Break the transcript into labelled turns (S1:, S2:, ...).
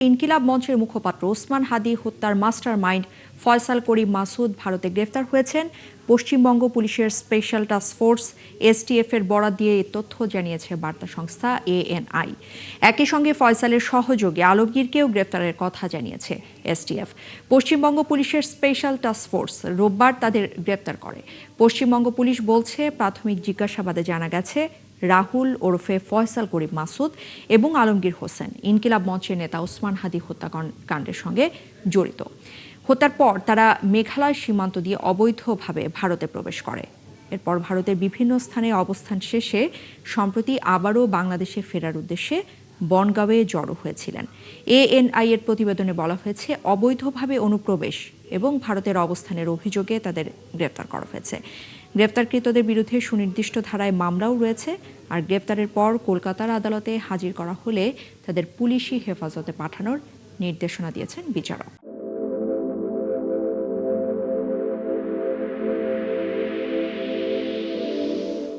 S1: ইনকিলাব মঞ্চের মুখপাত্র ওসমান হাদি হত্যার মাস্টার মাইন্ড ফয়সাল করিম মাসুদ ভারতে গ্রেফতার হয়েছেন। পশ্চিমবঙ্গ পুলিশের স্পেশাল টাস্ক ফোর্স এসটিএফ এর বরাত দিয়ে এই তথ্য জানিয়েছে বার্তা সংস্থা এএনআই। একই সঙ্গে ফয়সালের সহযোগী আলমগীরকেও গ্রেফতারের কথা জানিয়েছে এসটিএফ। পশ্চিমবঙ্গ পুলিশের স্পেশাল টাস্ক ফোর্স রোববার তাদের গ্রেফতার করে। পশ্চিমবঙ্গ পুলিশ বলছে, প্রাথমিক জিজ্ঞাসাবাদে জানা গেছে রাহুল ওরফে ফয়সাল করিম মাসুদ এবং আলমগীর হোসেন ইনকিলাব মঞ্চের নেতা ওসমান হাদি হত্যাকাণ্ডের সঙ্গে জড়িত। হত্যার পর তারা মেঘালয় সীমান্ত দিয়ে অবৈধভাবে ভারতে প্রবেশ করে। এরপর ভারতের বিভিন্ন স্থানে অবস্থান শেষে সম্প্রতি আবারও বাংলাদেশে ফেরার উদ্দেশ্যে বনগাঁওয়ে জড়ো হয়েছিলেন। এএনআই এর প্রতিবেদনে বলা হয়েছে, অবৈধভাবে অনুপ্রবেশ এবং ভারতের অবস্থানের অভিযোগে তাদের গ্রেফতার করা হয়েছে। গ্রেফতারকৃতদের বিরুদ্ধে সুনির্দিষ্ট ধারায় মামলাও রয়েছে। আর গ্রেফতারের পর কলকাতার আদালতে হাজির করা হলে তাদের পুলিশি হেফাজতে পাঠানোর নির্দেশনা দিয়েছেন বিচারক।